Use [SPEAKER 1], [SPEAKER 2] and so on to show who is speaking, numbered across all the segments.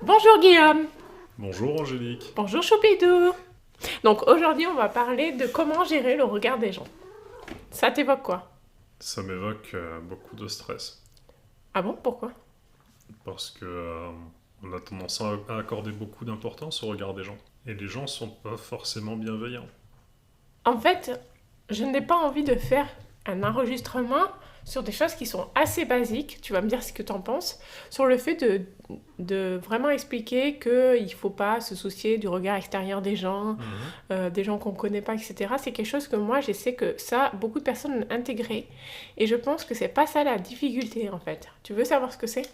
[SPEAKER 1] Bonjour Guillaume.
[SPEAKER 2] Bonjour Angélique.
[SPEAKER 1] Bonjour Choupidou. Donc aujourd'hui on va parler de comment gérer le regard des gens. Ça t'évoque quoi?
[SPEAKER 2] Ça m'évoque beaucoup de stress
[SPEAKER 1] Ah bon, pourquoi?
[SPEAKER 2] parce que on a tendance à accorder beaucoup d'importance au regard des gens. Et les gens sont pas forcément bienveillants.
[SPEAKER 1] En fait, je n'ai pas envie de faire un enregistrement sur des choses qui sont assez basiques, tu vas me dire ce que tu en penses, sur le fait de vraiment expliquer qu'il ne faut pas se soucier du regard extérieur
[SPEAKER 2] Mhm.
[SPEAKER 1] des gens qu'on ne connaît pas, etc. C'est quelque chose que moi, je sais que ça, beaucoup de personnes l'ont intégré. Et je pense que c'est pas ça la difficulté, en fait. Tu veux savoir ce que c'est?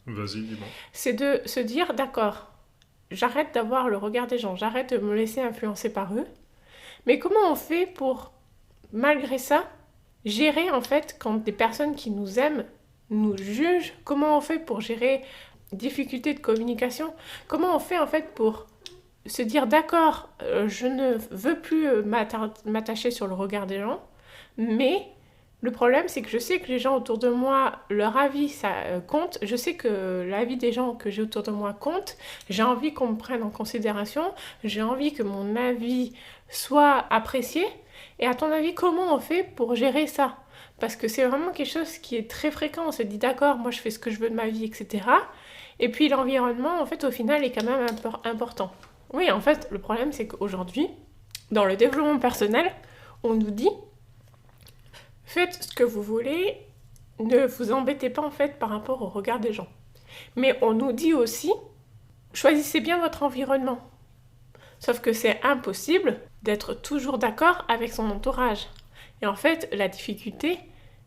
[SPEAKER 2] Vas-y, dis-moi.
[SPEAKER 1] C'est de se dire, d'accord, j'arrête d'avoir le regard des gens, j'arrête de me laisser influencer par eux, mais comment on fait pour, malgré ça, gérer en fait quand des personnes qui nous aiment nous jugent? Comment on fait pour gérer difficultés de communication? Comment on fait en fait pour se dire d'accord, je ne veux plus m'attacher sur le regard des gens, mais le problème c'est que je sais que les gens autour de moi, leur avis ça compte, je sais que l'avis des gens que j'ai autour de moi compte, j'ai envie qu'on me prenne en considération, j'ai envie que mon avis soit apprécié, et à ton avis comment on fait pour gérer ça? Parce que c'est vraiment quelque chose qui est très fréquent, on se dit d'accord, moi je fais ce que je veux de ma vie, etc. Et puis l'environnement, en fait, au final, est quand même important. Oui, en fait, le problème, c'est qu'aujourd'hui, dans le développement personnel, on nous dit faites ce que vous voulez, ne vous embêtez pas en fait par rapport au regard des gens. Mais on nous dit aussi choisissez bien votre environnement. Sauf que c'est impossible d'être toujours d'accord avec son entourage. Et en fait, la difficulté,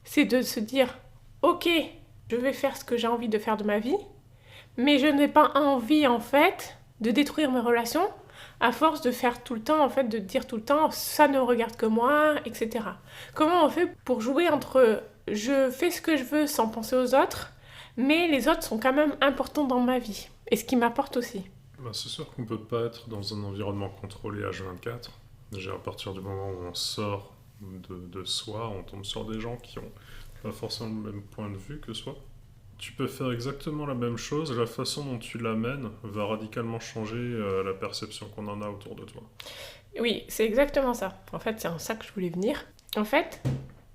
[SPEAKER 1] c'est de se dire ok, je vais faire ce que j'ai envie de faire de ma vie, mais je n'ai pas envie en fait de détruire mes relations à force de faire tout le temps, en fait, de dire tout le temps ça ne regarde que moi, etc. Comment on fait pour jouer entre je fais ce que je veux sans penser aux autres, mais les autres sont quand même importants dans ma vie et ce qui m'apporte aussi.
[SPEAKER 2] Bah, c'est sûr qu'on peut pas être dans un environnement contrôlé H24. Déjà, à partir du moment où on sort de soi, on tombe sur des gens qui ont pas forcément le même point de vue que soi. Tu peux faire exactement la même chose, la façon dont tu l'amènes va radicalement changer la perception qu'on en a autour de toi.
[SPEAKER 1] Oui, c'est exactement ça. En fait, c'est en ça que je voulais venir. En fait,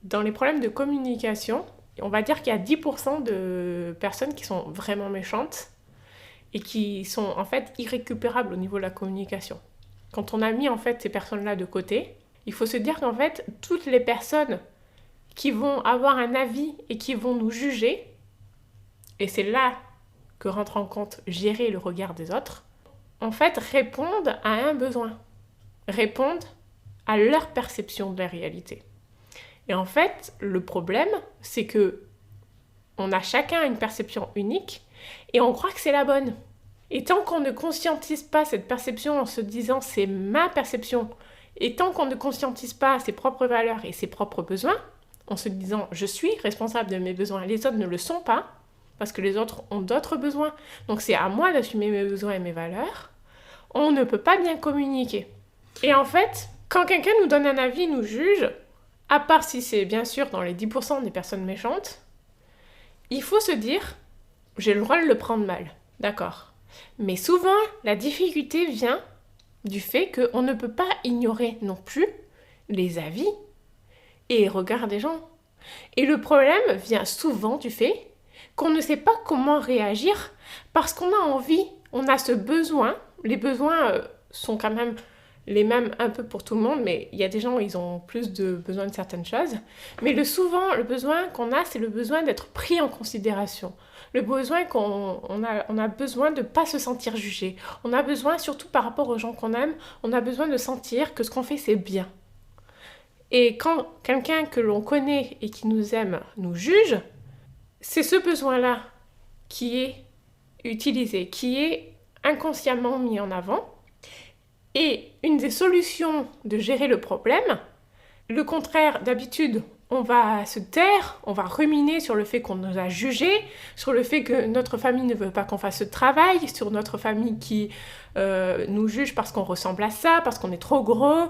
[SPEAKER 1] dans les problèmes de communication, on va dire qu'il y a 10% de personnes qui sont vraiment méchantes et qui sont en fait irrécupérables au niveau de la communication. Quand on a mis en fait ces personnes-là de côté, il faut se dire qu'en fait toutes les personnes qui vont avoir un avis et qui vont nous juger, et c'est là que rentre en compte gérer le regard des autres, en fait répondent à un besoin, répondent à leur perception de la réalité. Et en fait, le problème, c'est que on a chacun une perception unique et on croit que c'est la bonne. Et tant qu'on ne conscientise pas cette perception en se disant c'est ma perception, et tant qu'on ne conscientise pas ses propres valeurs et ses propres besoins, en se disant je suis responsable de mes besoins, les autres ne le sont pas, parce que les autres ont d'autres besoins, donc c'est à moi d'assumer mes besoins et mes valeurs, on ne peut pas bien communiquer. Et en fait, quand quelqu'un nous donne un avis, nous juge, à part si c'est bien sûr dans les 10% des personnes méchantes, il faut se dire j'ai le droit de le prendre mal, d'accord. Mais souvent, la difficulté vient du fait qu'on ne peut pas ignorer non plus les avis et les regards des gens. Et le problème vient souvent du fait qu'on ne sait pas comment réagir parce qu'on a envie, on a ce besoin. Les besoins sont quand même les mêmes un peu pour tout le monde, mais il y a des gens, ils ont plus de besoin de certaines choses. Mais souvent, le besoin qu'on a, c'est le besoin d'être pris en considération. Le besoin on a besoin de ne pas se sentir jugé. On a besoin, surtout par rapport aux gens qu'on aime, on a besoin de sentir que ce qu'on fait, c'est bien. Et quand quelqu'un que l'on connaît et qui nous aime nous juge, c'est ce besoin-là qui est utilisé, qui est inconsciemment mis en avant. Et une des solutions de gérer le problème, le contraire d'habitude, on va se taire, on va ruminer sur le fait qu'on nous a jugés, sur le fait que notre famille ne veut pas qu'on fasse ce travail, sur notre famille qui nous juge parce qu'on ressemble à ça, parce qu'on est trop gros.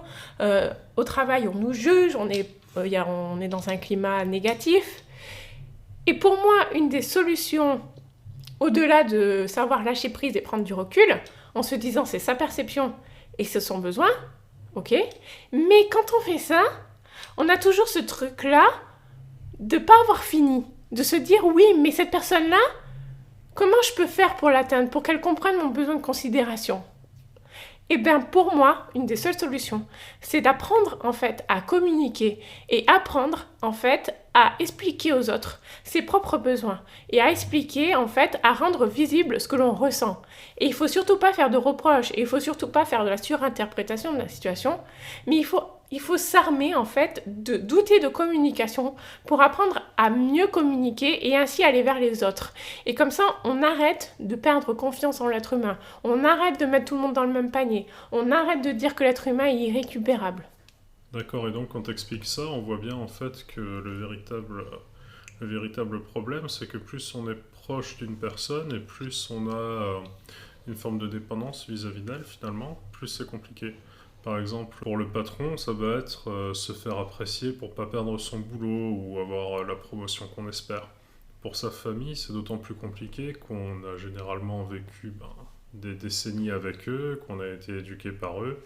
[SPEAKER 1] Au travail, on nous juge, on est dans un climat négatif. Et pour moi, une des solutions au-delà de savoir lâcher prise et prendre du recul, en se disant c'est sa perception et c'est son besoin, ok. Mais quand on fait ça, on a toujours ce truc-là de pas avoir fini, de se dire oui, mais cette personne-là, comment je peux faire pour l'atteindre, pour qu'elle comprenne mon besoin de considération? Eh bien, pour moi, une des seules solutions, c'est d'apprendre en fait à communiquer et apprendre en fait à expliquer aux autres ses propres besoins et à expliquer en fait à rendre visible ce que l'on ressent. Et il faut surtout pas faire de reproches et il faut surtout pas faire de la surinterprétation de la situation, mais il faut s'armer en fait d'outils de communication pour apprendre à mieux communiquer et ainsi aller vers les autres. Et comme ça, on arrête de perdre confiance en l'être humain, on arrête de mettre tout le monde dans le même panier, on arrête de dire que l'être humain est irrécupérable.
[SPEAKER 2] D'accord, et donc quand tu expliques ça, on voit bien en fait que le véritable problème, c'est que plus on est proche d'une personne et plus on a une forme de dépendance vis-à-vis d'elle finalement, plus c'est compliqué. Par exemple, pour le patron, ça va être se faire apprécier pour pas perdre son boulot ou avoir la promotion qu'on espère. Pour sa famille, c'est d'autant plus compliqué qu'on a généralement vécu des décennies avec eux, qu'on a été éduqué par eux,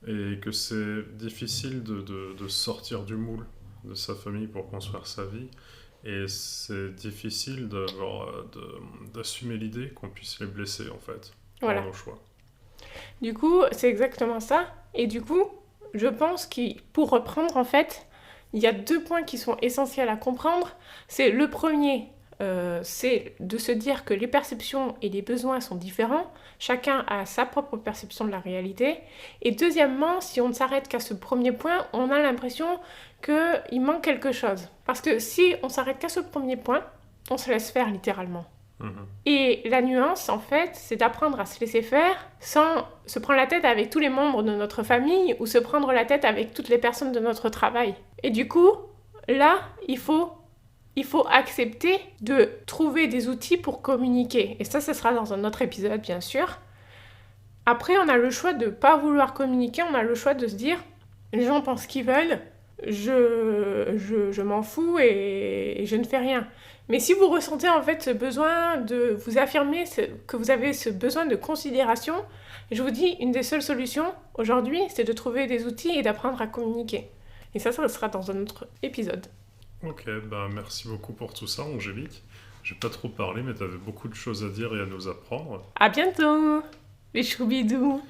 [SPEAKER 2] et que c'est difficile de sortir du moule de sa famille pour construire sa vie. Et c'est difficile d'assumer l'idée qu'on puisse les blesser, en fait,
[SPEAKER 1] Voilà.
[SPEAKER 2] par nos choix.
[SPEAKER 1] Du coup, c'est exactement ça. Et du coup, je pense que pour reprendre, en fait, il y a 2 points qui sont essentiels à comprendre. C'est le premier, c'est de se dire que les perceptions et les besoins sont différents. Chacun a sa propre perception de la réalité. Et deuxièmement, si on ne s'arrête qu'à ce premier point, on a l'impression qu'il manque quelque chose. Parce que si on s'arrête qu'à ce premier point, on se laisse faire littéralement. Et la nuance, en fait, c'est d'apprendre à se laisser faire sans se prendre la tête avec tous les membres de notre famille ou se prendre la tête avec toutes les personnes de notre travail. Et du coup, là, il faut accepter de trouver des outils pour communiquer. Et ça sera dans un autre épisode, bien sûr. Après, on a le choix de ne pas vouloir communiquer, on a le choix de se dire, les gens pensent ce qu'ils veulent, je m'en fous et je ne fais rien. Mais si vous ressentez en fait ce besoin de vous affirmer, que vous avez ce besoin de considération, je vous dis, une des seules solutions aujourd'hui, c'est de trouver des outils et d'apprendre à communiquer. Et ça sera dans un autre épisode.
[SPEAKER 2] Ok, merci beaucoup pour tout ça, Angélique. J'ai pas trop parlé, mais tu avais beaucoup de choses à dire et à nous apprendre.
[SPEAKER 1] À bientôt, les choubidous.